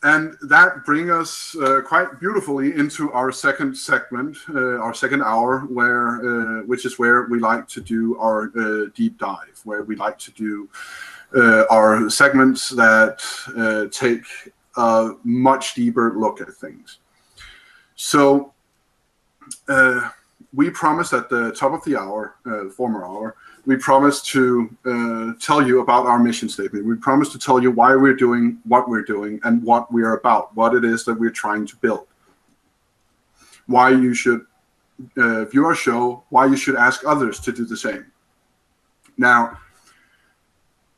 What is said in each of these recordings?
And that brings us quite beautifully into our second segment, our second hour, which is where we like to do our deep dive, where we like to do our segments that take a much deeper look at things. So we promised at the top of the hour, former hour, we promised to tell you about our mission statement. We promised to tell you why we're doing what we're doing and what we are about, what it is that we're trying to build, why you should view our show, why you should ask others to do the same. Now,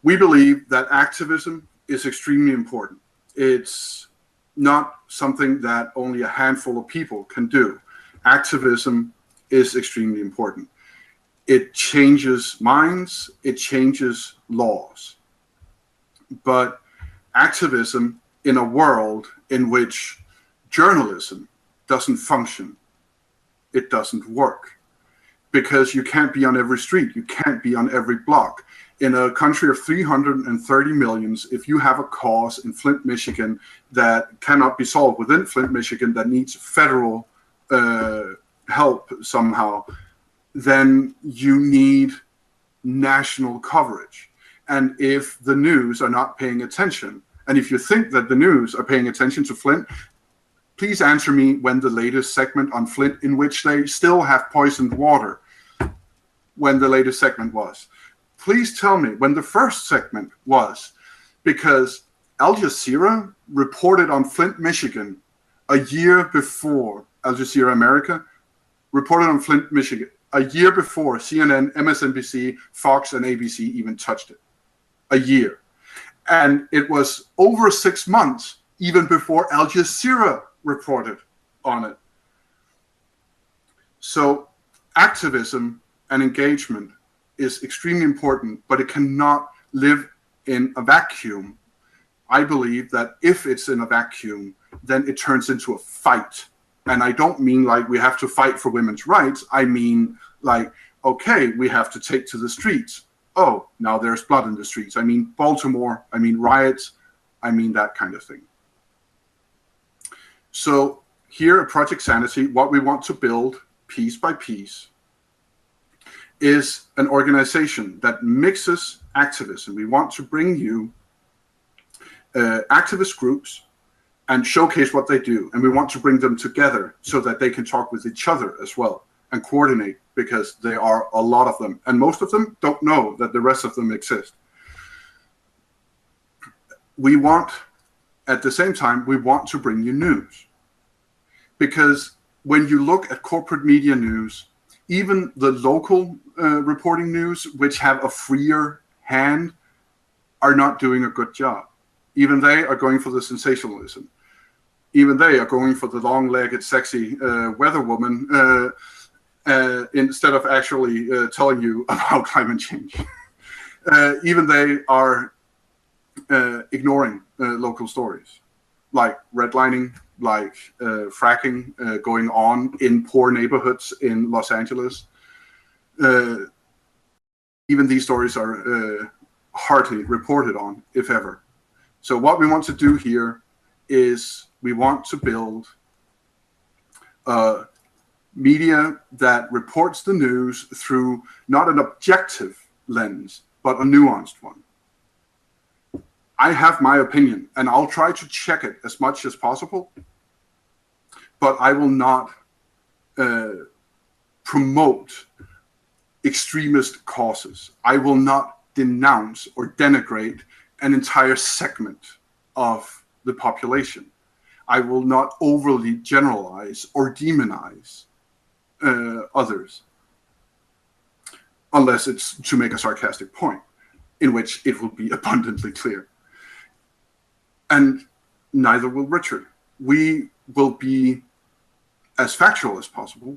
we believe that activism is extremely important. It's not something that only a handful of people can do. Activism is extremely important. It changes minds, it changes laws. But activism in a world in which journalism doesn't function, it doesn't work. Because you can't be on every street, you can't be on every block. In a country of 330 million, if you have a cause in Flint, Michigan that cannot be solved within Flint, Michigan, that needs federal help somehow, then you need national coverage. And if the news are not paying attention, and if you think that the news are paying attention to Flint, please answer me when the latest segment on Flint, in which they still have poisoned water, when the latest segment was. Please tell me when the first segment was, because Al Jazeera reported on Flint, Michigan a year before Al Jazeera America reported on Flint, Michigan, a year before CNN, MSNBC, Fox, and ABC even touched it. A year. And it was over 6 months even before Al Jazeera reported on it. So activism and engagement is extremely important, but it cannot live in a vacuum. I believe that if it's in a vacuum, then it turns into a fight. And I don't mean like we have to fight for women's rights. I mean like, okay, we have to take to the streets. Oh, now there's blood in the streets. I mean Baltimore, I mean riots, I mean that kind of thing. So here at Project Sanity, what we want to build piece by piece is an organization that mixes activism. We want to bring you activist groups and showcase what they do. And we want to bring them together so that they can talk with each other as well and coordinate, because there are a lot of them. And most of them don't know that the rest of them exist. We want, at the same time, we want to bring you news. Because when you look at corporate media news, even the local reporting news, which have a freer hand, are not doing a good job. Even they are going for the sensationalism. Even they are going for the long-legged, sexy weather woman instead of actually telling you about climate change. Even they are ignoring local stories, like redlining, like fracking going on in poor neighborhoods in Los Angeles. Even these stories are hardly reported on, if ever. So what we want to do here is we want to build a media that reports the news through not an objective lens, but a nuanced one. I have my opinion, and I'll try to check it as much as possible, but I will not promote extremist causes. I will not denounce or denigrate an entire segment of the population. I will not overly generalize or demonize others, unless it's to make a sarcastic point, in which it will be abundantly clear. And neither will Richard. We will be as factual as possible.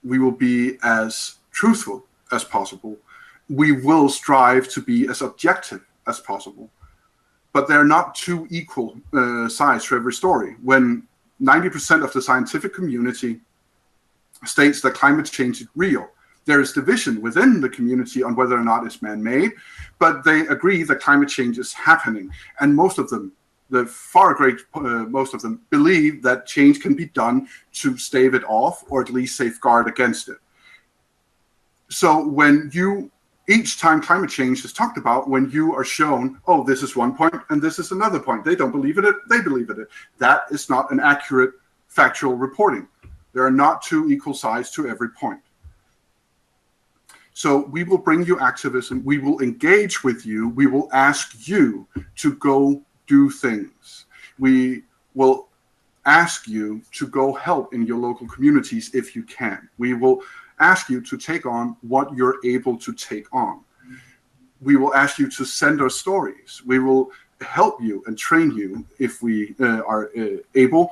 We will be as truthful as possible. We will strive to be as objective as possible. But they're not two equal sides to every story. When 90% of the scientific community states that climate change is real, there is division within the community on whether or not it's man-made, but they agree that climate change is happening. And most of them the far great most of them believe that change can be done to stave it off or at least safeguard against it. So when each time climate change is talked about, when you are shown, oh, this is one point and this is another point, they don't believe it, they believe it, that is not an accurate factual reporting. There are not two equal sides to every point. So we will bring you activism, we will engage with you, we will ask you to go do things. We will ask you to go help in your local communities if you can. We will ask you to take on what you're able to take on. We will ask you to send us stories. We will help you and train you if we are able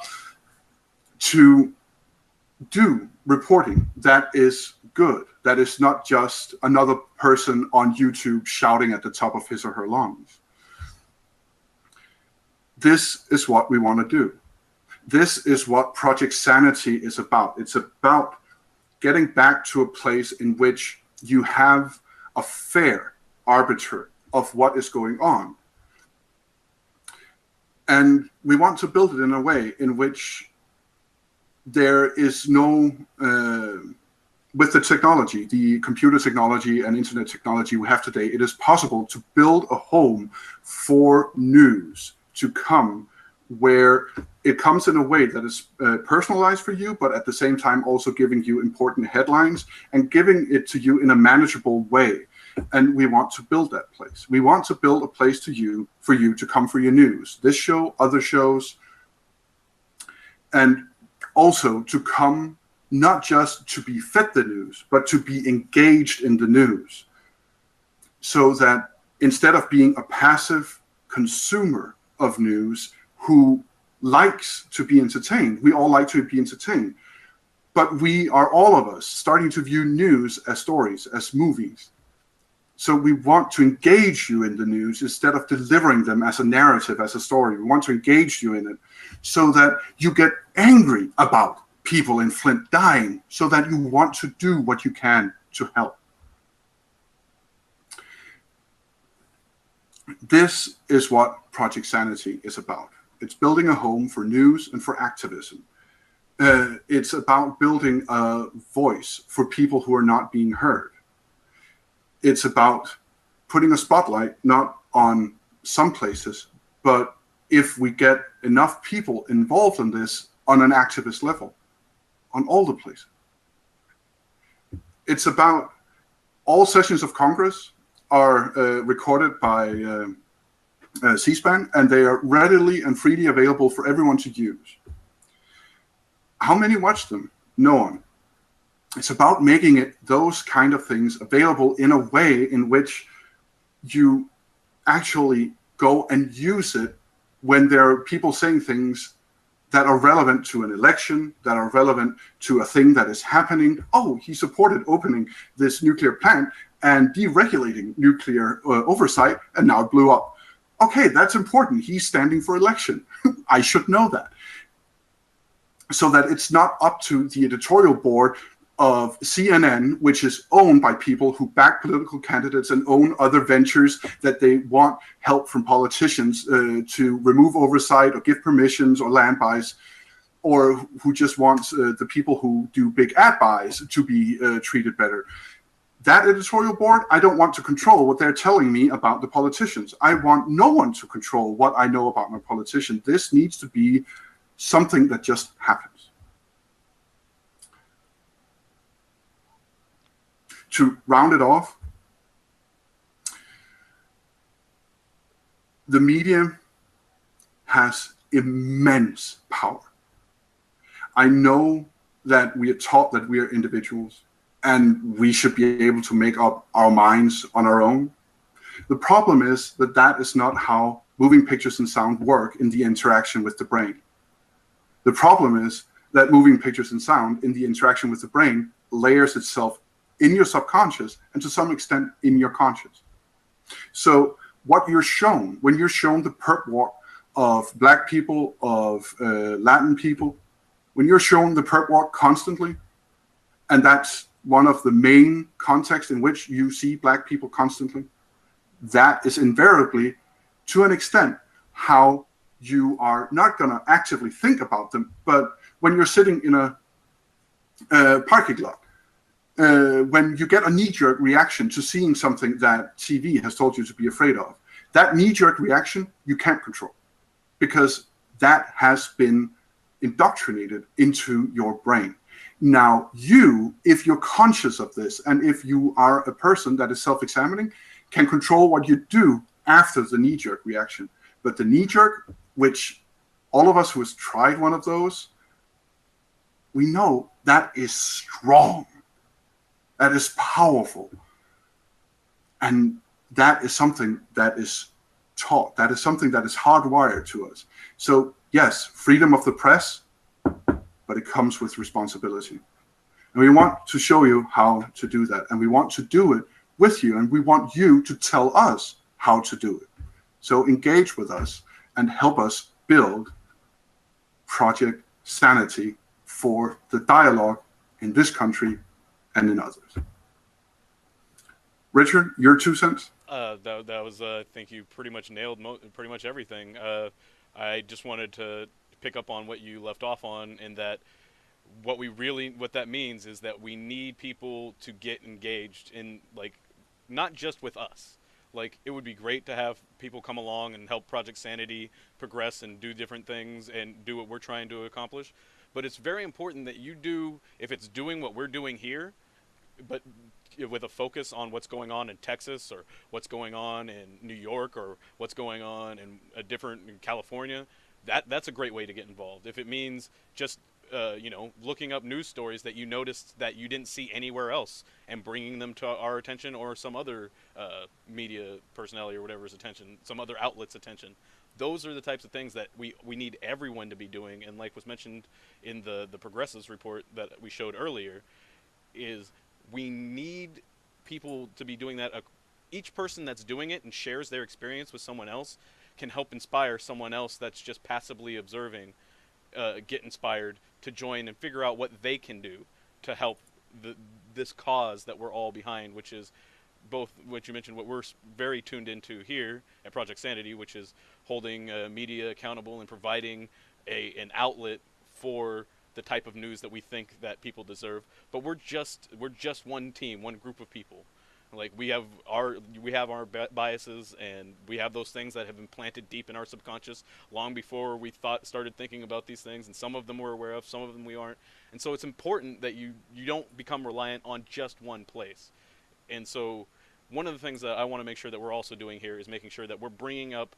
to do reporting that is good, that is not just another person on YouTube shouting at the top of his or her lungs. This is what we want to do. This is what Project Sanity is about. It's about getting back to a place in which you have a fair arbiter of what is going on. And we want to build it in a way in which there is no, with the technology, the computer technology and internet technology we have today, it is possible to build a home for news to come where it comes in a way that is personalized for you, but at the same time also giving you important headlines and giving it to you in a manageable way. And we want to build that place. We want to build a place for you to come for your news. This show, other shows, and also to come not just to be fed the news, but to be engaged in the news. So that instead of being a passive consumer of news, who likes to be entertained. We all like to be entertained. But we are, all of us, starting to view news as stories, as movies. So we want to engage you in the news instead of delivering them as a narrative, as a story. We want to engage you in it so that you get angry about people in Flint dying, so that you want to do what you can to help. This is what Project Sanity is about. It's building a home for news and for activism. It's about building a voice for people who are not being heard. It's about putting a spotlight not on some places, but if we get enough people involved in this on an activist level, on all the places. It's about all sessions of Congress are recorded by C-SPAN, and they are readily and freely available for everyone to use. How many watch them? No one. It's about making it, those kind of things, available in a way in which you actually go and use it when there are people saying things that are relevant to an election, that are relevant to a thing that is happening. Oh, he supported opening this nuclear plant and deregulating nuclear oversight, and now it blew up. Okay, that's important. He's standing for election. I should know that. So that it's not up to the editorial board of CNN, which is owned by people who back political candidates and own other ventures that they want help from politicians to remove oversight or give permissions or land buys, or who just wants the people who do big ad buys to be treated better. That editorial board, I don't want to control what they're telling me about the politicians. I want no one to control what I know about my politician. This needs to be something that just happens. To round it off, the media has immense power. I know that we are taught that we are individuals and we should be able to make up our minds on our own. The problem is that that is not how moving pictures and sound work in the interaction with the brain. The problem is that moving pictures and sound in the interaction with the brain layers itself in your subconscious and to some extent in your conscious. So what you're shown, when you're shown the perp walk of Black people, of Latin people, when you're shown the perp walk constantly, and that's one of the main contexts in which you see Black people constantly, that is invariably, to an extent, how you are not going to actively think about them. But when you're sitting in a parking lot, when you get a knee-jerk reaction to seeing something that TV has told you to be afraid of, that knee-jerk reaction you can't control, because that has been indoctrinated into your brain. Now, if you're conscious of this, and if you are a person that is self-examining, can control what you do after the knee-jerk reaction. But the knee-jerk, which all of us who has tried one of those, we know that is strong. That is powerful. And that is something that is taught. That is something that is hardwired to us. So yes, freedom of the press, but it comes with responsibility. And we want to show you how to do that. And we want to do it with you. And we want you to tell us how to do it. So engage with us and help us build Project Sanity for the dialogue in this country and in others. Richard, your 2 cents? That was, I think you pretty much nailed pretty much everything. I just wanted to pick up on what you left off on, in that what that means is that we need people to get engaged in, like, not just with us. Like, it would be great to have people come along and help Project Sanity progress and do different things and do what we're trying to accomplish. But it's very important that you do, if it's doing what we're doing here, but with a focus on what's going on in Texas, or what's going on in New York, or what's going on in California, that's a great way to get involved. If it means just looking up news stories that you noticed that you didn't see anywhere else and bringing them to our attention, or some other media personality or whatever's attention, some other outlet's attention. Those are the types of things that we need everyone to be doing. And like was mentioned in the Progressives report that we showed earlier, is we need people to be doing that. Each person that's doing it and shares their experience with someone else can help inspire someone else that's just passively observing, get inspired to join and figure out what they can do to help this cause that we're all behind, which is both what you mentioned, what we're very tuned into here at Project Sanity, which is holding media accountable and providing an outlet for the type of news that we think that people deserve. But we're just one team, one group of people. Like, we have our biases, and we have those things that have been planted deep in our subconscious long before we started thinking about these things, and some of them we're aware of, some of them we aren't. And so it's important that you don't become reliant on just one place. And so one of the things that I want to make sure that we're also doing here is making sure that we're bringing up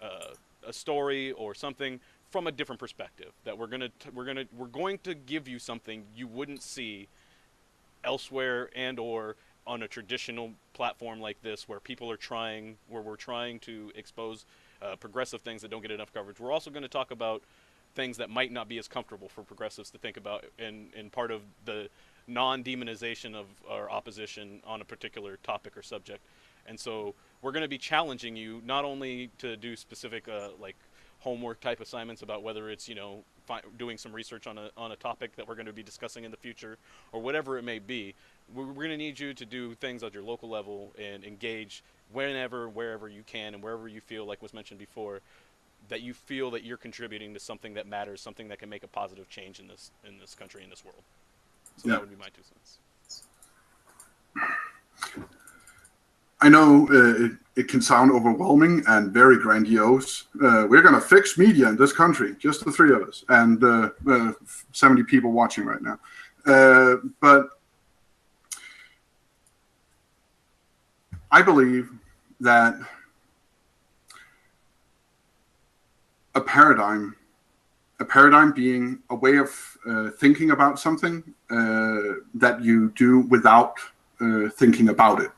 a story or something from a different perspective, that we're going to give you something you wouldn't see elsewhere, and or on a traditional platform like this, where we're trying to expose progressive things that don't get enough coverage. We're also going to talk about things that might not be as comfortable for progressives to think about, in part of the non-demonization of our opposition on a particular topic or subject. And so we're going to be challenging you not only to do specific like homework type assignments about whether it's doing some research on a topic that we're going to be discussing in the future, or whatever it may be. We're going to need you to do things at your local level and engage wherever you can, and wherever you feel, like was mentioned before, that you feel that you're contributing to something that matters, something that can make a positive change in this country, in this world. So that would be my 2 cents. I know it can sound overwhelming and very grandiose. We're going to fix media in this country, just the 3 of us, and 70 people watching right now. But I believe that a paradigm being a way of thinking about something that you do without thinking about it.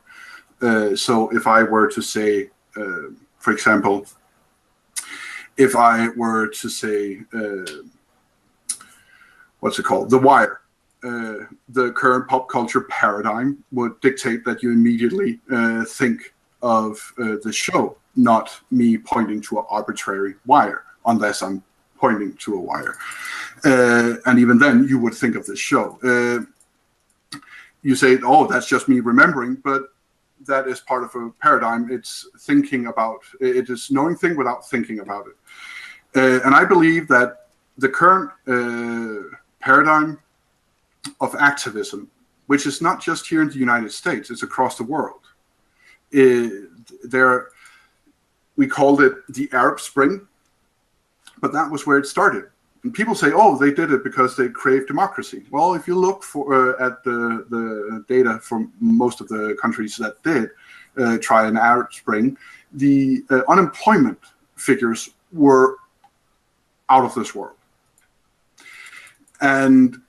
So if I were to say, for example, if I were to say, what's it called? The Wire. The current pop culture paradigm would dictate that you immediately think of the show, not me pointing to an arbitrary wire, unless I'm pointing to a wire. And even then, you would think of this show. You say, oh, that's just me remembering, but that is part of a paradigm. It's thinking about, it is knowing thing without thinking about it. And I believe that the current paradigm of activism, which is not just here in the United States, it's across the world. We called it the Arab Spring, but that was where it started. And people say, oh, they did it because they crave democracy. Well, if you look at the data from most of the countries that did try an Arab Spring, the unemployment figures were out of this world. And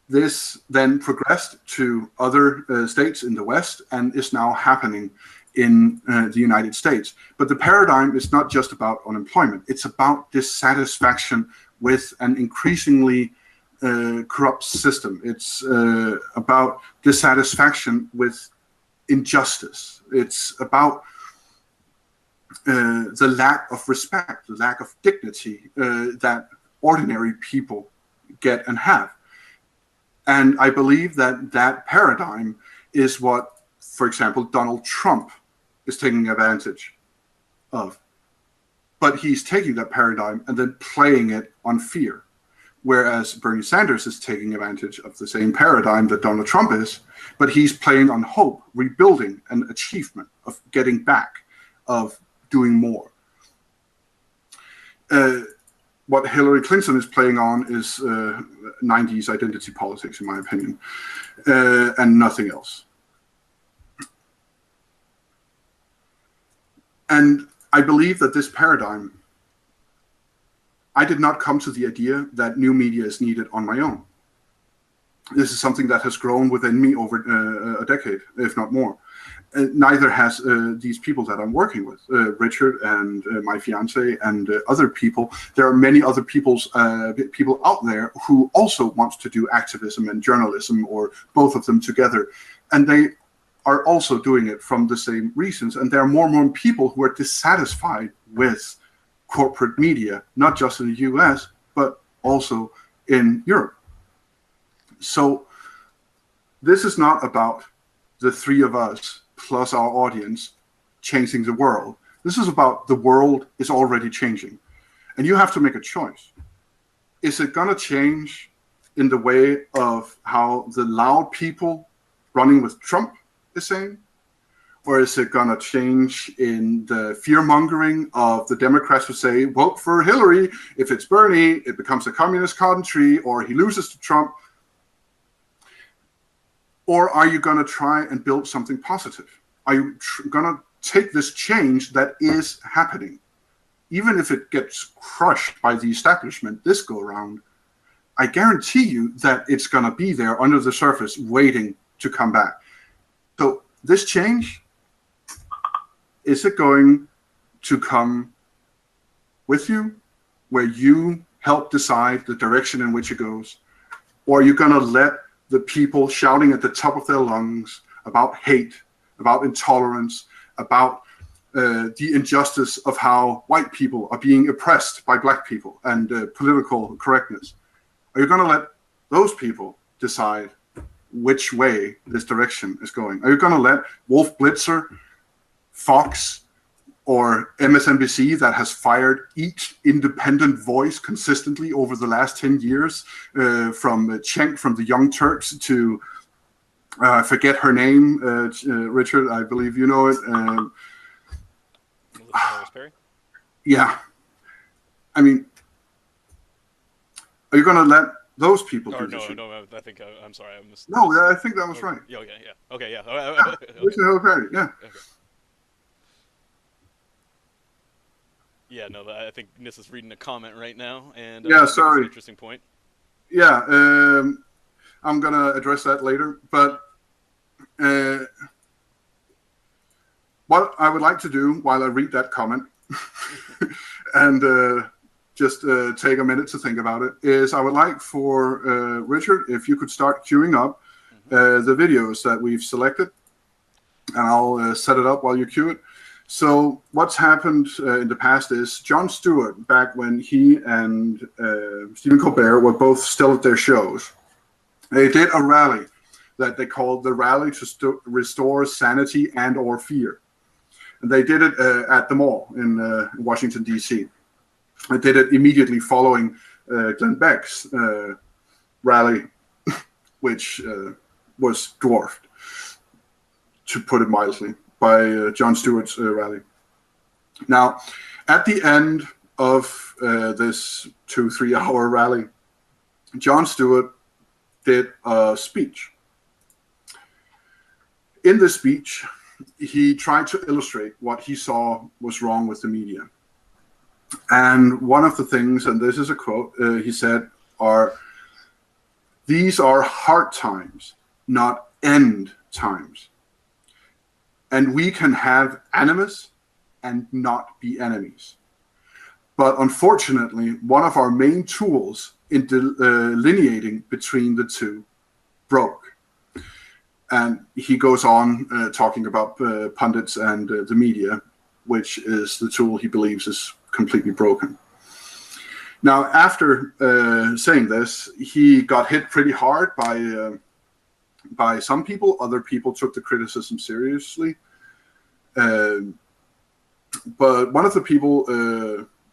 this then progressed to other states in the West and is now happening in the United States. But the paradigm is not just about unemployment. It's about dissatisfaction with an increasingly corrupt system. It's about dissatisfaction with injustice. It's about the lack of respect, the lack of dignity that ordinary people get and have. And I believe that that paradigm is what, for example, Donald Trump is taking advantage of. But he's taking that paradigm and then playing it on fear. Whereas Bernie Sanders is taking advantage of the same paradigm that Donald Trump is, but he's playing on hope, rebuilding, and achievement, of getting back, of doing more. What Hillary Clinton is playing on is 90s identity politics, in my opinion, and nothing else. And I believe that this paradigm, I did not come to the idea that new media is needed on my own. This is something that has grown within me over a decade, if not more. Neither has these people that I'm working with, Richard and my fiance and other people. There are many other people out there who also want to do activism and journalism, or both of them together. And they are also doing it from the same reasons. And there are more and more people who are dissatisfied with corporate media, not just in the US, but also in Europe. So this is not about the three of us plus our audience changing the world. This is about the world is already changing. And you have to make a choice. Is it going to change in the way of how the loud people running with Trump is saying? Or is it going to change in the fear-mongering of the Democrats who say, vote for Hillary. If it's Bernie, it becomes a communist country, or he loses to Trump. Or are you going to try and build something positive? Are you going to take this change that is happening? Even if it gets crushed by the establishment this go around, I guarantee you that it's going to be there under the surface waiting to come back. So this change, is it going to come with you, where you help decide the direction in which it goes? Or are you going to let the people shouting at the top of their lungs about hate, about intolerance, about the injustice of how white people are being oppressed by black people, and political correctness? Are you going to let those people decide which way this direction is going? Are you going to let Wolf Blitzer, Fox, or MSNBC, that has fired each independent voice consistently over the last 10 years, from Cenk from the Young Turks to, forget her name, Richard, I believe you know it. Perry? Yeah. I mean, are you going to let those people do this? No, I think I'm sorry. No, I think that was right. Yeah. Okay, yeah. Richard Perry, yeah. Okay. Yeah, no, I think Nis is reading a comment right now, and yeah, sorry. An interesting point. Yeah, I'm gonna address that later. But what I would like to do while I read that comment, and just take a minute to think about it, is I would like for Richard, if you could start queuing up the videos that we've selected, and I'll set it up while you queue it. So what's happened in the past is Jon Stewart, back when he and Stephen Colbert were both still at their shows, they did a rally that they called the Rally to Restore Sanity and or Fear. And they did it at the mall in Washington, D.C. They did it immediately following Glenn Beck's rally, which was dwarfed, to put it mildly, by Jon Stewart's rally. Now, at the end of this 2-3 hour rally, Jon Stewart did a speech. In this speech, he tried to illustrate what he saw was wrong with the media. And one of the things, and this is a quote, he said, "These are hard times, not end times. And we can have animus and not be enemies. But unfortunately, one of our main tools in delineating between the two broke." And he goes on talking about pundits and the media, which is the tool he believes is completely broken. Now, after saying this, he got hit pretty hard by some people. Other people took the criticism seriously. But one of the people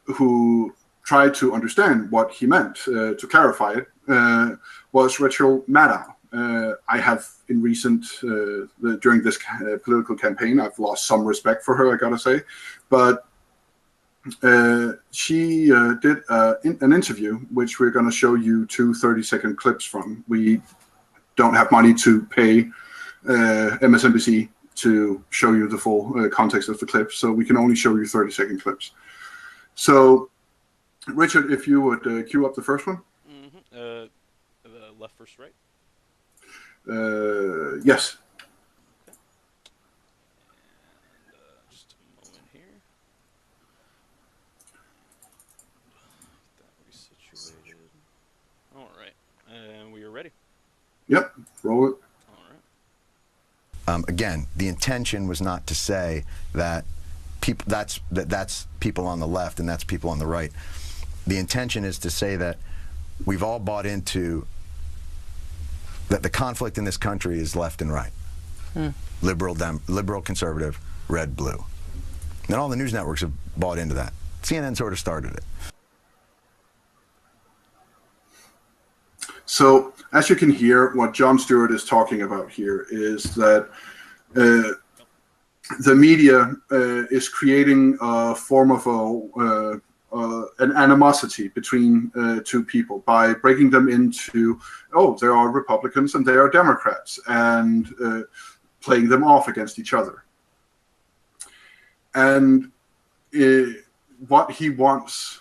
who tried to understand what he meant, to clarify it, was Rachel Maddow. I have, in recent, during this political campaign, I've lost some respect for her, I gotta say. But she did an interview, which we're gonna show you 2 30-second clips from. We don't have money to pay MSNBC to show you the full context of the clips, so we can only show you 30-second clips. So, Richard, if you would cue up the first one. Mm-hmm. The left versus right? Yes. Okay. And, just a moment here. Get that resituated. All right. And we are ready. Yep. Roll it. Again, the intention was not to say that that's people on the left and that's people on the right. The intention is to say that we've all bought into that the conflict in this country is left and right. Liberal, conservative, red, blue. And all the news networks have bought into that. CNN sort of started it. So, as you can hear, what Jon Stewart is talking about here is that the media is creating a form of an animosity between two people by breaking them into, oh, there are Republicans and there are Democrats, and playing them off against each other. And what he wants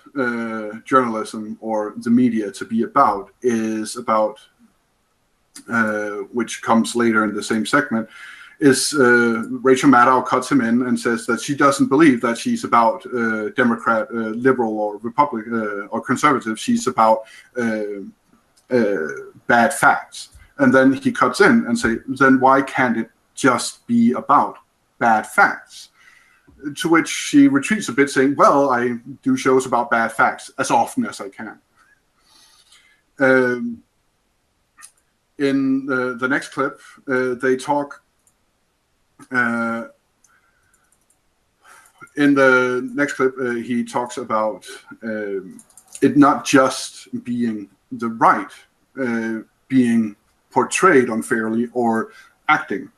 journalism or the media to be about is about, which comes later in the same segment, is Rachel Maddow cuts him in and says that she doesn't believe that she's about Democrat, liberal, or Republican or conservative. She's about bad facts. And then he cuts in and say, then why can't it just be about bad facts? To which she retreats a bit, saying, well, I do shows about bad facts as often as I can. In the next clip, they talk. In the next clip, he talks about it not just being the right being portrayed unfairly or acting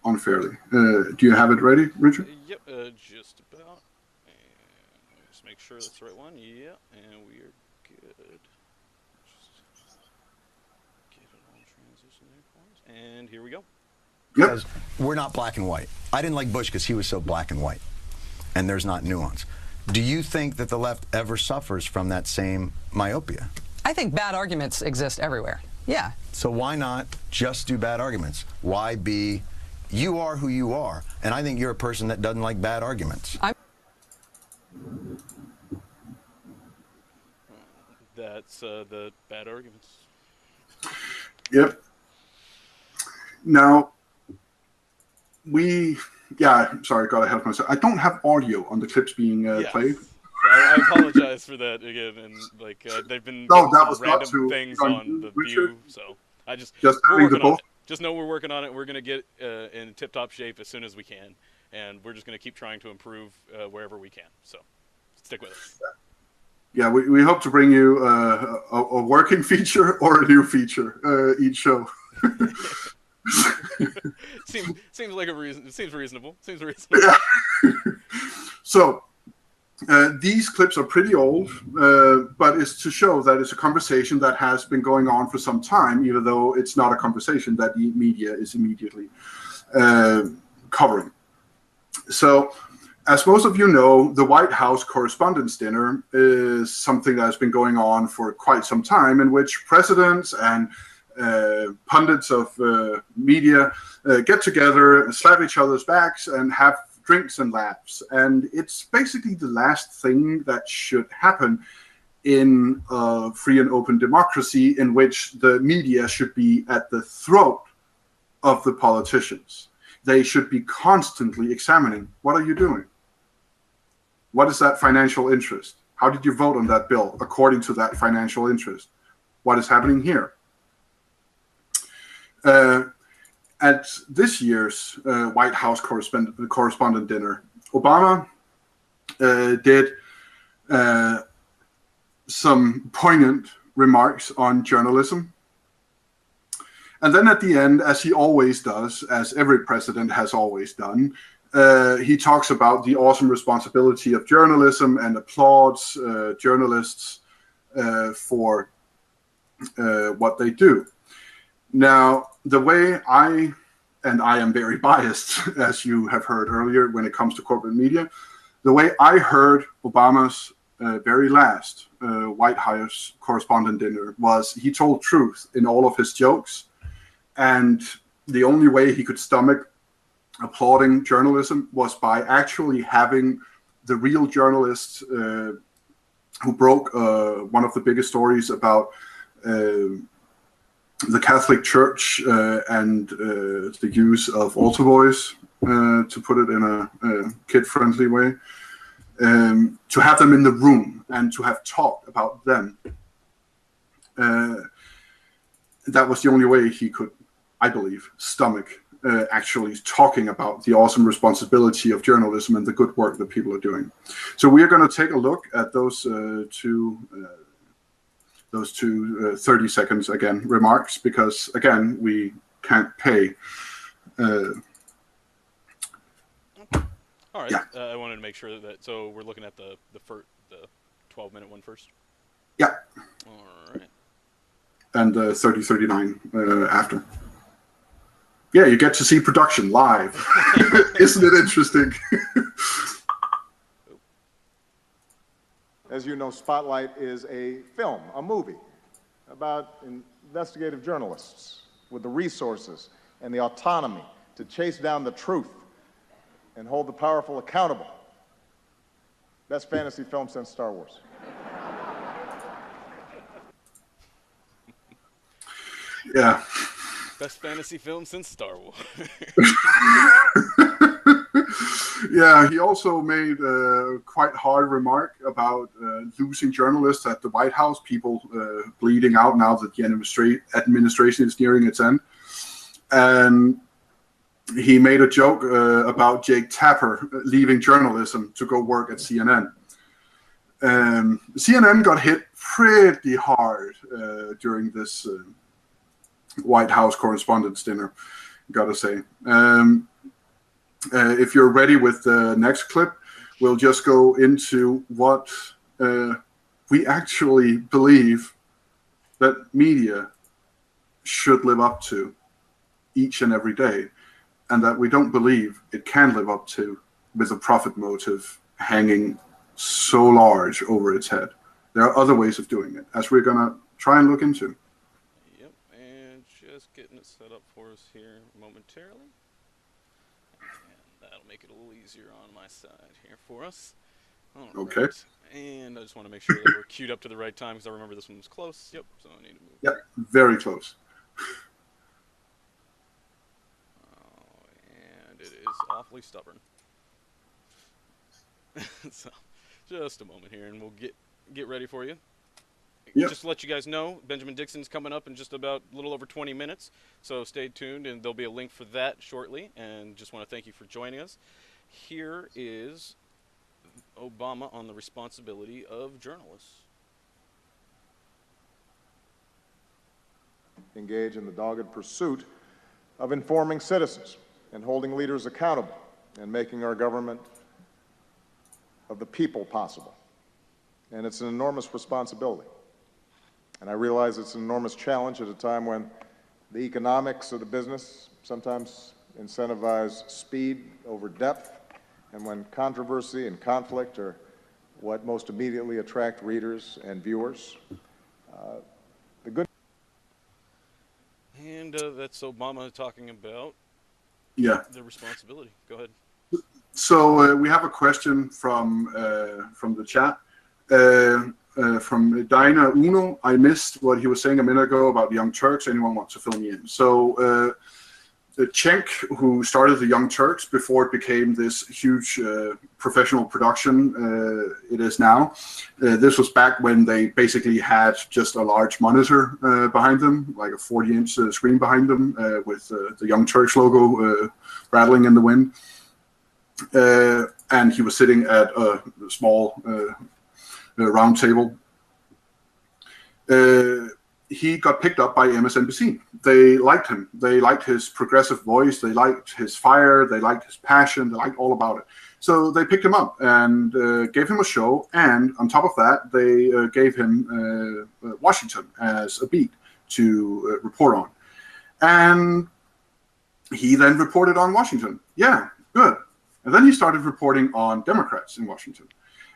unfairly. Do you have it ready, Richard? Yep, just about. And just make sure that's the right one. Yeah, and we are good. Just get it all transition there for us. And here we go. Yep. Because we're not black and white. I didn't like Bush because he was so black and white, and there's not nuance. Do you think that the left ever suffers from that same myopia? I think bad arguments exist everywhere. Yeah. So why not just do bad arguments? Why be, you are who you are, and I think you're a person that doesn't like bad arguments. That's the bad arguments. Yep. Now, sorry, got ahead of myself. I don't have audio on the clips being played. I apologize for that again, and like they've been random things on the view, so I just having the both. Just know we're working on it. We're gonna get in tip-top shape as soon as we can, and we're just going to keep trying to improve wherever we can. So stick with us. Yeah, we hope to bring you a working feature or a new feature each show. seems like a reason. It seems reasonable. Yeah. So these clips are pretty old, but it's to show that it's a conversation that has been going on for some time, even though it's not a conversation that the media is immediately covering. So, as most of you know, the White House Correspondents' Dinner is something that has been going on for quite some time, in which presidents and pundits of media get together, slap each other's backs, and have drinks and laughs. And it's basically the last thing that should happen in a free and open democracy, in which the media should be at the throat of the politicians. They should be constantly examining, what are you doing? What is that financial interest? How did you vote on that bill according to that financial interest? What is happening here? At this year's White House correspondent dinner, Obama did some poignant remarks on journalism. And then at the end, as he always does, as every president has always done, he talks about the awesome responsibility of journalism and applauds journalists for what they do. Now, the way I am very biased, as you have heard earlier, when it comes to corporate media, the way I heard Obama's very last White House correspondent dinner was he told truth in all of his jokes, and the only way he could stomach applauding journalism was by actually having the real journalists who broke one of the biggest stories about the Catholic Church and the use of altar boys, to put it in a kid-friendly way, to have them in the room and to have talked about them. That was the only way he could, I believe, stomach actually talking about the awesome responsibility of journalism and the good work that people are doing. So we are going to take a look at those two 30 seconds again remarks, because again we can't pay. All right. Yeah. I wanted to make sure that, so we're looking at the 12-minute one first. Yeah. All right. And 30:39 after. Yeah, you get to see production live. Isn't it interesting? As you know, Spotlight is a film, a movie, about investigative journalists with the resources and the autonomy to chase down the truth and hold the powerful accountable. Best fantasy film since Star Wars. Yeah. Best fantasy film since Star Wars. Yeah, he also made a quite hard remark about losing journalists at the White House, people bleeding out now that the administration is nearing its end. And he made a joke about Jake Tapper leaving journalism to go work at CNN. CNN got hit pretty hard during this White House Correspondents' Dinner, gotta say. If you're ready with the next clip, we'll just go into what we actually believe that media should live up to each and every day, and that we don't believe it can live up to with a profit motive hanging so large over its head. There are other ways of doing it, as we're going to try and look into. Yep, and just getting it set up for us here momentarily. That'll make it a little easier on my side here for us. All okay. Right. And I just want to make sure that we're queued up to the right time, because I remember this one was close. Yep, so I need to move. Yep, very close. Oh, and it is awfully stubborn. So, just a moment here, and we'll get ready for you. Yep. Just to let you guys know, Benjamin Dixon's coming up in just about a little over 20 minutes, so stay tuned, and there'll be a link for that shortly, and just want to thank you for joining us. here is Obama on the responsibility of journalists. Engage in the dogged pursuit of informing citizens and holding leaders accountable and making our government of the people possible. And it's an enormous responsibility. And I realize it's an enormous challenge at a time when the economics of the business sometimes incentivize speed over depth, and when controversy and conflict are what most immediately attract readers and viewers. The good And that's Obama talking about the responsibility. Go ahead. So we have a question from the chat. From Dina Uno. I missed what he was saying a minute ago about the Young Turks. Anyone wants to fill me in? So Cenk, who started the Young Turks before it became this huge professional production it is now. This was back when they basically had just a large monitor behind them, like a 40-inch screen behind them with the Young Turks logo rattling in the wind. And he was sitting at a small round table. He got picked up by MSNBC. They liked him. They liked his progressive voice. They liked his fire. They liked his passion. They liked all about it. So they picked him up and gave him a show. And on top of that, they gave him Washington as a beat to report on. And he then reported on Washington. Yeah, good. And then he started reporting on Democrats in Washington.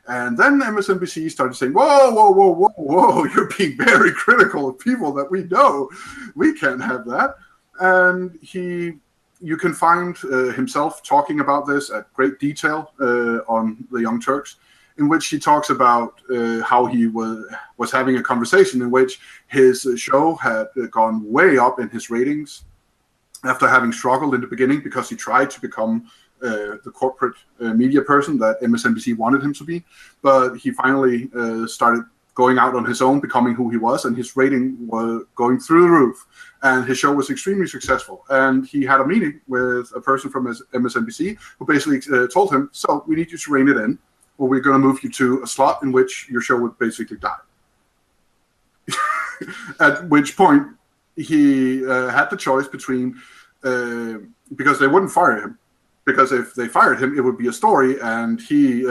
And then MSNBC started saying, whoa, whoa, whoa, whoa, whoa, you're being very critical of people that we know. We can't have that. And you can find himself talking about this at great detail on the Young Turks, in which he talks about how he was having a conversation in which his show had gone way up in his ratings after having struggled in the beginning because he tried to become the corporate media person that MSNBC wanted him to be, but he finally started going out on his own, becoming who he was, and his rating was going through the roof, and his show was extremely successful. And he had a meeting with a person from MSNBC who basically told him, so we need you to rein it in, or we're going to move you to a slot in which your show would basically die. At which point he had the choice between, because they wouldn't fire him, because if they fired him, it would be a story, and he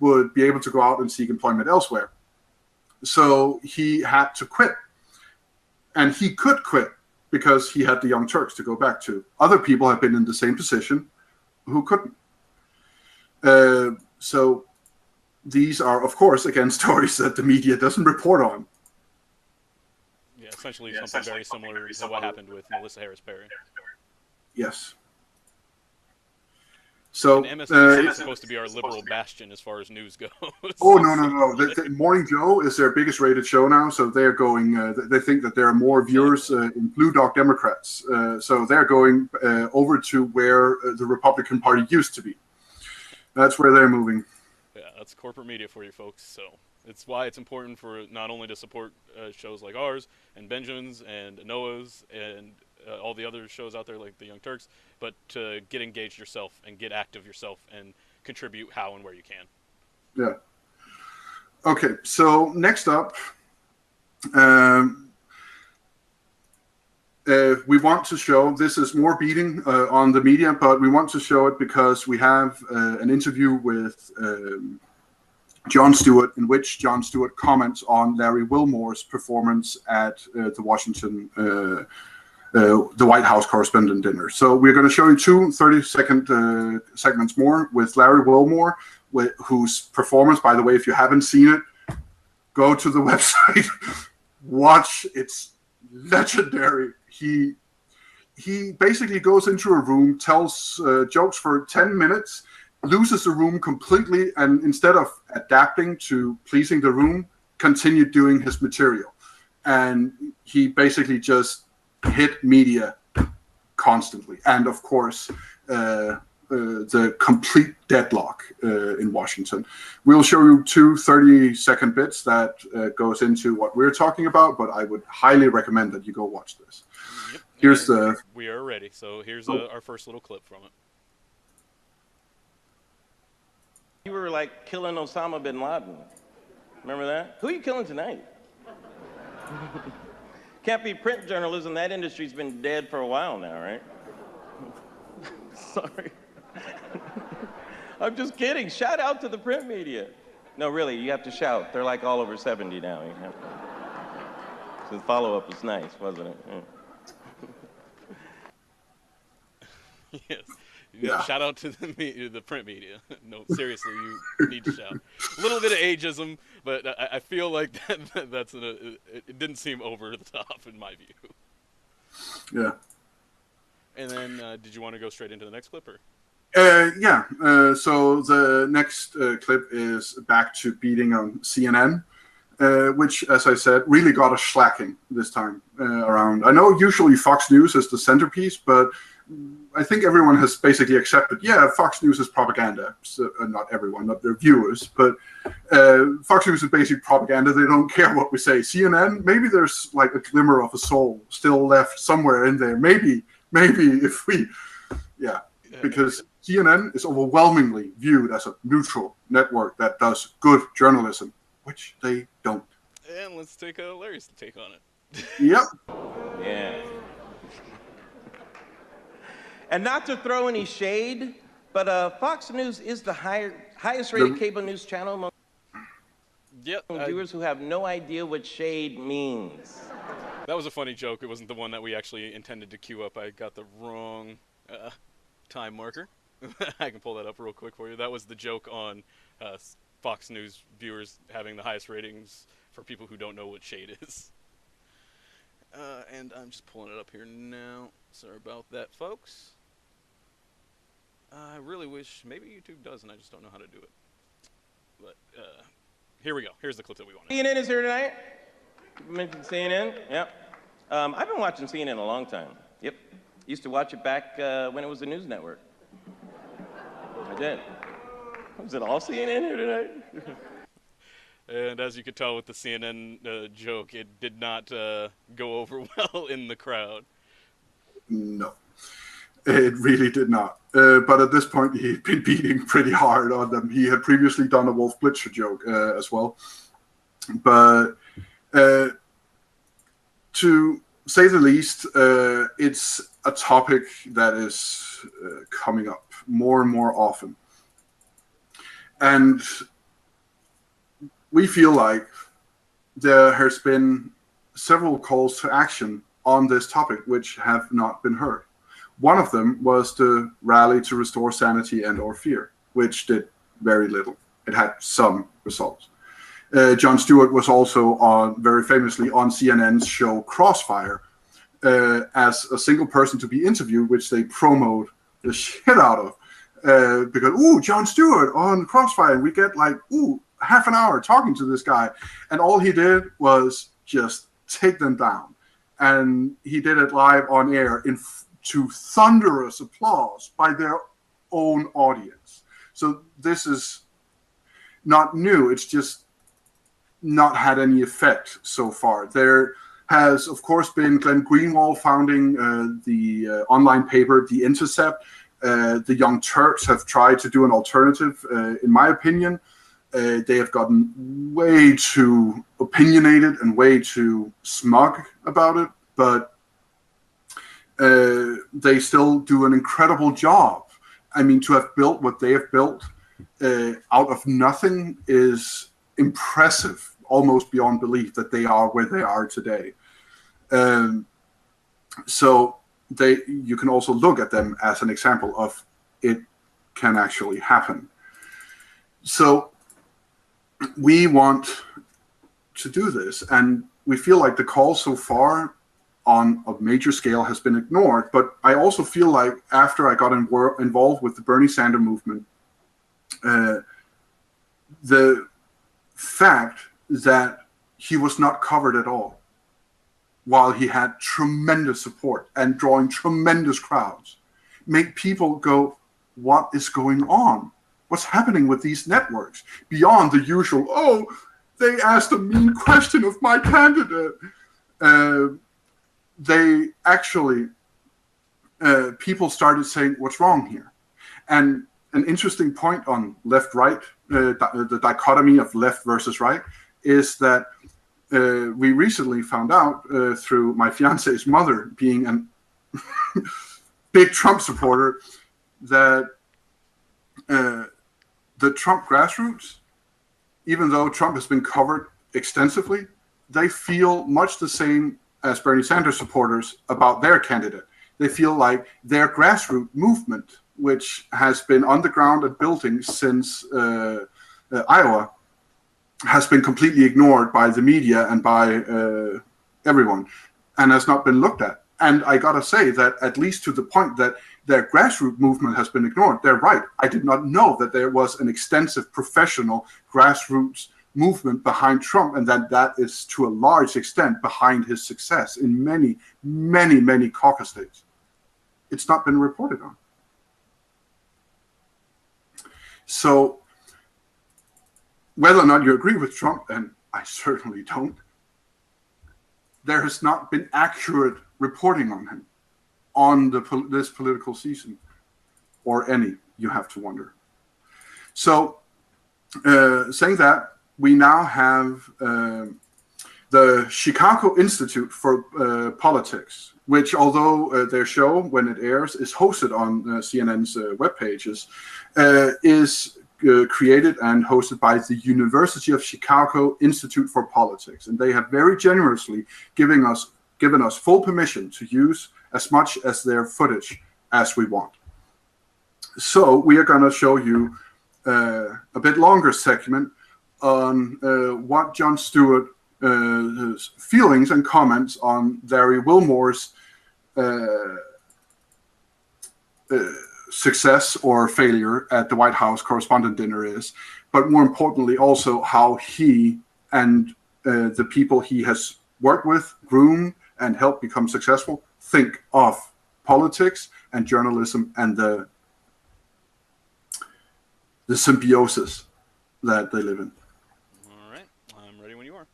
would be able to go out and seek employment elsewhere. So he had to quit. And he could quit because he had the Young Turks to go back to. Other people have been in the same position who couldn't. So these are, of course, again, stories that the media doesn't report on. Yeah, essentially something very similar to what happened with Melissa Harris Perry. Yes. So MSNBC is supposed to be our liberal bastion as far as news goes. Oh no! The Morning Joe is their biggest rated show now, so they're going. They think that there are more viewers in Blue Dog Democrats, so they're going over to where the Republican Party used to be. That's where they're moving. Yeah, that's corporate media for you folks. So it's why it's important for not only to support shows like ours and Benjamin's and Anoa's and all the other shows out there like the Young Turks, but to get engaged yourself and get active yourself and contribute how and where you can. Yeah. Okay, so next up, we want to show, this is more beating on the media, but we want to show it because we have an interview with Jon Stewart, in which Jon Stewart comments on Larry Wilmore's performance at the Washington the White House Correspondent Dinner. So we're going to show you two 30-second segments more with Larry Wilmore, whose performance, by the way, if you haven't seen it, go to the website, watch. It's legendary. He basically goes into a room, tells jokes for 10 minutes, loses the room completely, and instead of adapting to pleasing the room, continued doing his material. And he basically just hit media constantly, and of course the complete deadlock in Washington. We'll show you two 30-second bits that goes into what we're talking about, but I would highly recommend that you go watch this. Yep. Here's we are ready, so here's our first little clip from it. You were like killing Osama bin Laden. Remember that? Who are you killing tonight? Can't be print journalism. That industry's been dead for a while now, right? Sorry. I'm just kidding. Shout out to the print media. No, really, you have to shout. They're like all over 70 now. You have to. So the follow-up was nice, wasn't it? Yes. You know, Yeah. shout out to the print media. No, seriously, you need to shout. A little bit of ageism, but I feel like it didn't seem over the top in my view. Yeah. And then, did you want to go straight into the next clip, or? Yeah. So the next clip is back to beating on CNN, which, as I said, really got a slacking this time around. I know usually Fox News is the centerpiece, but I think everyone has basically accepted, yeah, Fox News is propaganda. So, not everyone, not their viewers, but Fox News is basically propaganda. They don't care what we say. CNN, maybe there's like a glimmer of a soul still left somewhere in there. Maybe if we, yeah, because CNN is overwhelmingly viewed as a neutral network that does good journalism, which they don't. And let's take Larry's take on it. Yep. Yeah. And not to throw any shade, but Fox News is the highest rated cable news channel among viewers who have no idea what shade means. That was a funny joke. It wasn't the one that we actually intended to queue up. I got the wrong time marker. I can pull that up real quick for you. That was the joke on Fox News viewers having the highest ratings for people who don't know what shade is. And I'm just pulling it up here now. Sorry about that, folks. I really wish, maybe YouTube does, and I just don't know how to do it. But here we go. Here's the clip that we wanted. CNN is here tonight. You mentioned CNN. Yep. I've been watching CNN a long time. Yep. Used to watch it back when it was a news network. I did. Was it all CNN here tonight? And as you could tell with the CNN joke, it did not go over well in the crowd. No, it really did not. But at this point, he'd been beating pretty hard on them. He had previously done a Wolf Blitzer joke as well. But to say the least, it's a topic that is coming up more and more often. And we feel like there has been several calls to action on this topic which have not been heard. One of them was to rally to restore sanity and or fear, which did very little. It had some results. Jon Stewart was also very famously on CNN's show Crossfire as a single person to be interviewed, which they promoted the shit out of. Because, ooh, Jon Stewart on Crossfire, and we get like, ooh, half an hour talking to this guy. And all he did was just take them down. And he did it live on air to thunderous applause by their own audience. So this is not new. It's just not had any effect so far. There has, of course, been Glenn Greenwald founding the online paper, The Intercept. The Young Turks have tried to do an alternative, in my opinion. They have gotten way too opinionated and way too smug about it, but they still do an incredible job. I mean, to have built what they have built out of nothing is impressive, almost beyond belief that they are where they are today. So you can also look at them as an example of it can actually happen. So we want to do this, and we feel like the call so far on a major scale has been ignored. But I also feel like after I got involved with the Bernie Sanders movement, the fact that he was not covered at all, while he had tremendous support and drawing tremendous crowds, make people go, what is going on? What's happening with these networks? Beyond the usual, oh, they asked a mean question of my candidate. They actually, people started saying, what's wrong here? And an interesting point on left-right, the dichotomy of left versus right, is that we recently found out through my fiance's mother being a big Trump supporter that the Trump grassroots, even though Trump has been covered extensively, they feel much the same as Bernie Sanders supporters about their candidate. They feel like their grassroots movement, which has been underground and building since Iowa, has been completely ignored by the media and by everyone, and has not been looked at. And I gotta say that at least to the point that their grassroots movement has been ignored, they're right. I did not know that there was an extensive professional grassroots movement behind Trump, and that is to a large extent behind his success in many, many, many caucus states. It's not been reported on. So whether or not you agree with Trump, and I certainly don't, there has not been accurate reporting on him on this political season, or any, you have to wonder. So saying that, we now have the Chicago Institute for Politics, which, although their show, when it airs, is hosted on CNN's web pages, is created and hosted by the University of Chicago Institute for Politics. And they have very generously given us full permission to use as much as their footage as we want. So we are going to show you a bit longer segment on what Jon Stewart's feelings and comments on Larry Wilmore's success or failure at the White House Correspondent Dinner is, but more importantly also how he and the people he has worked with, groomed, and helped become successful think of politics and journalism and the symbiosis that they live in. All right, I'm ready when you are.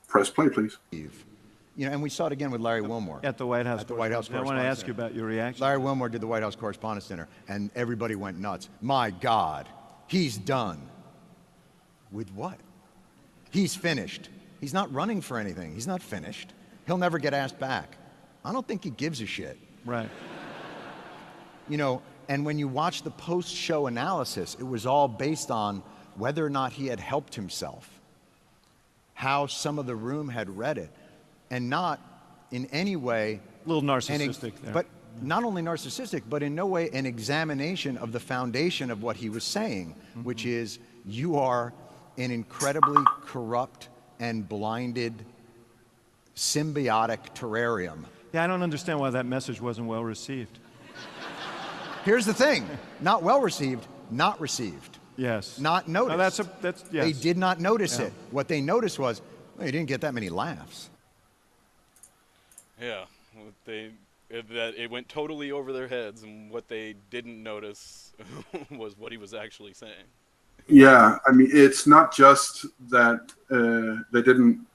Press play, please. You know, and we saw it again with Larry Wilmore. At the White House. At the White House I want to ask you about your reaction. Larry Wilmore did the White House Correspondents' Dinner, and everybody went nuts. My God, he's done. With what? He's finished. He's not running for anything. He's not finished. He'll never get asked back. I don't think he gives a shit. Right. You know, and when you watch the post-show analysis, it was all based on whether or not he had helped himself, how some of the room had read it, and not in any way... A little narcissistic there. But not only narcissistic, but in no way an examination of the foundation of what he was saying, which is you are an incredibly corrupt and blinded symbiotic terrarium. Yeah, I don't understand why that message wasn't well received. Here's the thing, not well received, not received. Yes. Not noticed. No, that's yes. They did not notice it. What they noticed was, well, you didn't get that many laughs. Yeah, it went totally over their heads, and what they didn't notice was what he was actually saying. Yeah, I mean, it's not just that they didn't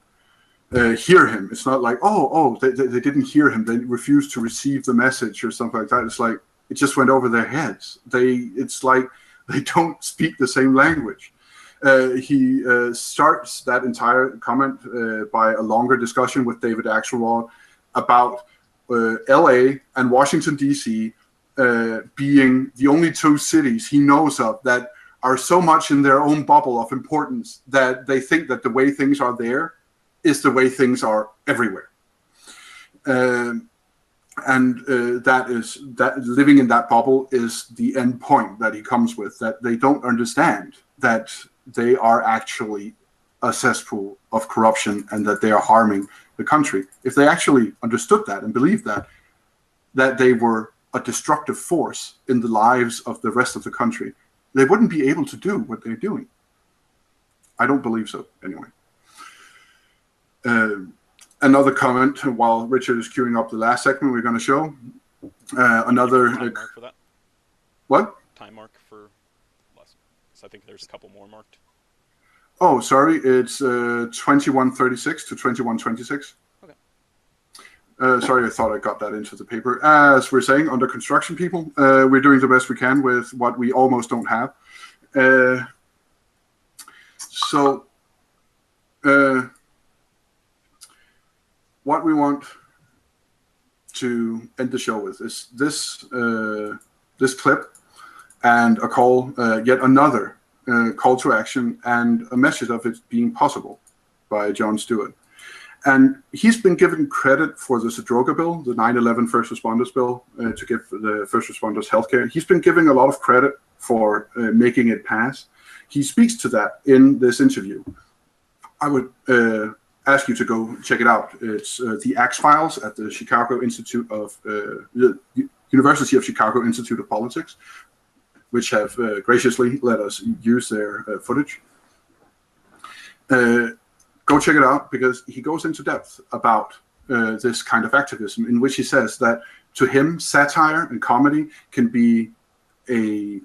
hear him. It's not like, they didn't hear him. They refused to receive the message or something like that. It's like, it just went over their heads. It's like they don't speak the same language. He starts that entire comment by a longer discussion with David Axelrod about LA and Washington, D.C. Being the only two cities he knows of that are so much in their own bubble of importance that they think that the way things are there is the way things are everywhere. And that living in that bubble is the end point that he comes with, that they don't understand that they are actually a cesspool of corruption and that they are harming the country. If they actually understood that and believed that they were a destructive force in the lives of the rest of the country, they wouldn't be able to do what they're doing. I don't believe so, anyway. Another comment while Richard is queuing up the last segment we're going to show. Another... Time mark for that? What? Time mark for last. So I think there's a couple more marked. Oh, sorry. It's 21:36 to 21:26. Okay. Sorry, I thought I got that into the paper. As we're saying, under construction people, we're doing the best we can with what we almost don't have. What we want to end the show with is this clip and a call, yet another call to action and a message of it being possible by Jon Stewart. And he's been given credit for the Zadroga bill, the 9/11 first responders bill, to give the first responders healthcare. He's been giving a lot of credit for making it pass. He speaks to that in this interview. I would ask you to go check it out. It's the Axe Files at the Chicago Institute of the University of Chicago Institute of Politics, which have graciously let us use their footage. Go check it out, because he goes into depth about this kind of activism, in which he says that to him, satire and comedy can be a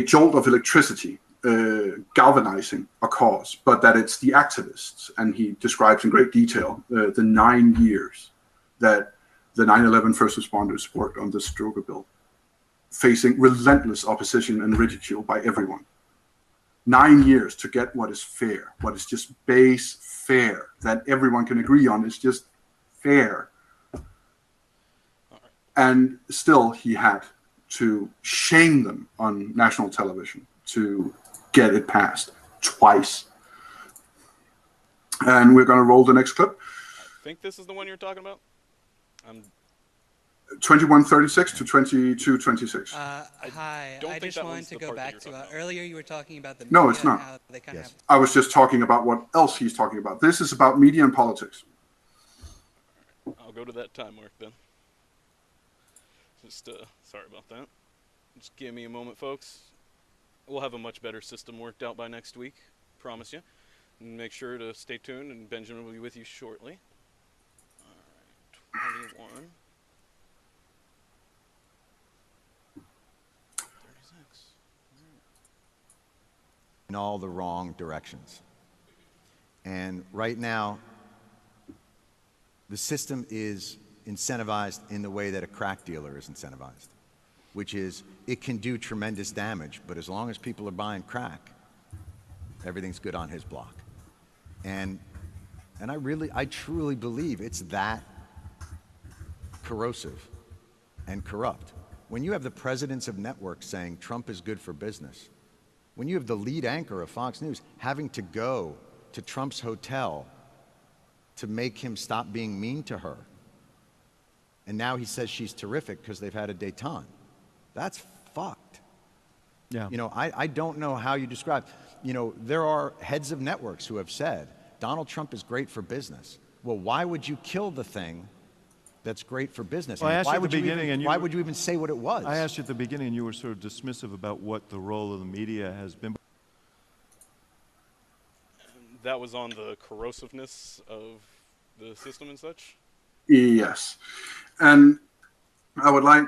jolt of electricity, galvanizing a cause, but that it's the activists. And he describes in great detail the 9 years that the 9/11 first responders worked on this Zadroga bill, facing relentless opposition and ridicule by everyone. 9 years to get what is fair, what is just base fair, that everyone can agree on is just fair. And still he had to shame them on national television to get it passed twice. And we're going to roll the next clip. I think this is the one you're talking about. 2136 to 2226. Hi, I just wanted to go back to earlier you were talking about the media. No, it's not. How they kind of I was just talking about what else he's talking about. This is about media and politics. I'll go to that time mark then. Just sorry about that. Just give me a moment, folks. We'll have a much better system worked out by next week. Promise you. And make sure to stay tuned, and Benjamin will be with you shortly. All right, 21. 36. In all the wrong directions. And right now, the system is incentivized in the way that a crack dealer is incentivized, which is it can do tremendous damage, but as long as people are buying crack, everything's good on his block. And I truly believe it's that corrosive and corrupt. When you have the presidents of networks saying Trump is good for business, when you have the lead anchor of Fox News having to go to Trump's hotel to make him stop being mean to her, and now he says she's terrific because they've had a détente, that's fucked. Yeah. You know, I don't know how you describe, you know, there are heads of networks who have said Donald Trump is great for business. Well, why would you kill the thing that's great for business? Well, I asked why you at would the you beginning, even, and you why were- would you even say what it was? I asked you at the beginning, and you were sort of dismissive about what the role of the media has been. That was on the corrosiveness of the system and such? Yes. And I would like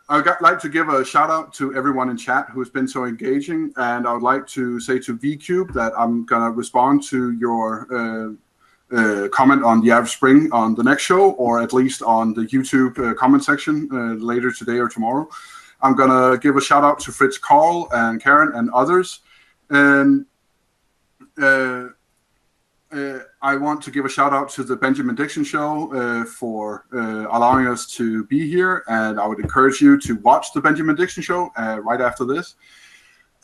I'd like to give a shout out to everyone in chat who's been so engaging, and I would like to say to VCube that I'm gonna respond to your comment on the Arab Spring on the next show, or at least on the YouTube comment section later today or tomorrow. I'm gonna give a shout out to Fritz Karl and Karen and others, and I want to give a shout out to the Benjamin Dixon Show for allowing us to be here, and I would encourage you to watch the Benjamin Dixon Show right after this.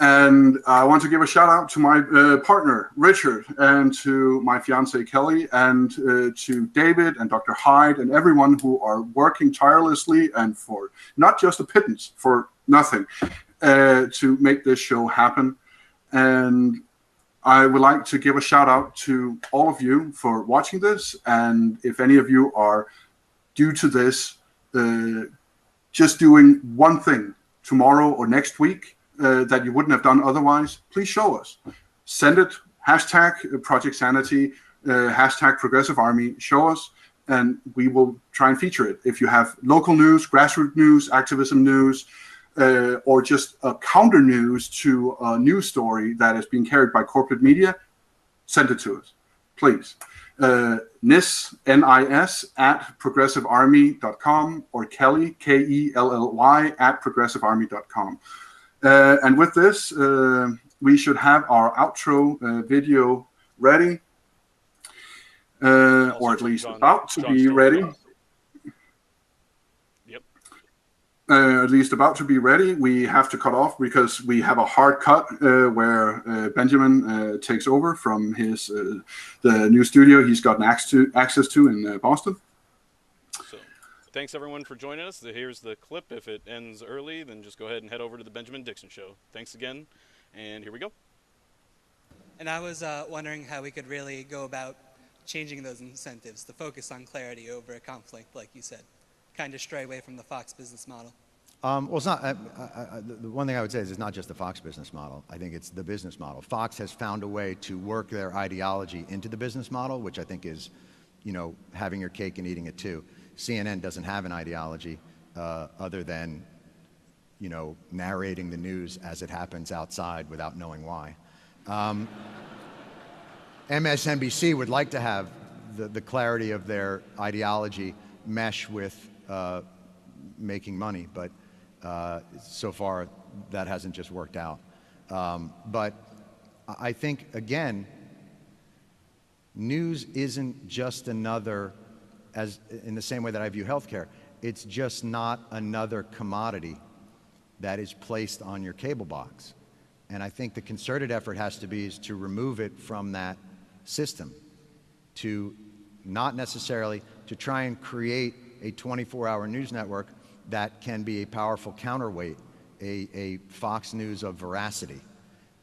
And I want to give a shout out to my partner, Richard, and to my fiance, Kelly, and to David and Dr. Hyde and everyone who are working tirelessly and for not just a pittance, for nothing, to make this show happen. And I would like to give a shout out to all of you for watching this. And if any of you are, due to this, just doing one thing tomorrow or next week that you wouldn't have done otherwise, please show us. Send it, hashtag Project Sanity, hashtag Progressive Army, show us, and we will try and feature it. If you have local news, grassroots news, activism news, or just a counter news to a news story that is being carried by corporate media, send it to us. please. Nis, N-I-S, at progressivearmy.com, or Kelly, K-E-L-L-Y, at progressivearmy.com. And with this, we should have our outro video ready, or at least about to be ready. At least about to be ready. We have to cut off because we have a hard cut where Benjamin takes over from his the new studio he's gotten access to in Boston. So, thanks everyone for joining us. Here's the clip. If it ends early, then just go ahead and head over to the Benjamin Dixon Show. Thanks again, and here we go. And I was wondering how we could really go about changing those incentives to focus on clarity over a conflict, like you said. Kind of stray away from the Fox business model. Well, it's not. The one thing I would say is it's not just the Fox business model. I think it's the business model. Fox has found a way to work their ideology into the business model, which I think is, you know, having your cake and eating it too. CNN doesn't have an ideology other than, you know, narrating the news as it happens outside without knowing why. MSNBC would like to have the clarity of their ideology mesh with making money, but so far that hasn't just worked out. But I think, again, news isn't just another, as in the same way that I view healthcare, it's just not another commodity that is placed on your cable box. And I think the concerted effort has to be is to remove it from that system, to not necessarily to try and create a 24-hour news network that can be a powerful counterweight, a Fox News of veracity,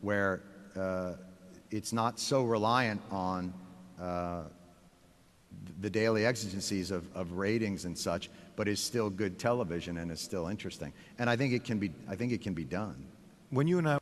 where it's not so reliant on the daily exigencies of ratings and such, but is still good television and is still interesting. And I think it can be done. When you and I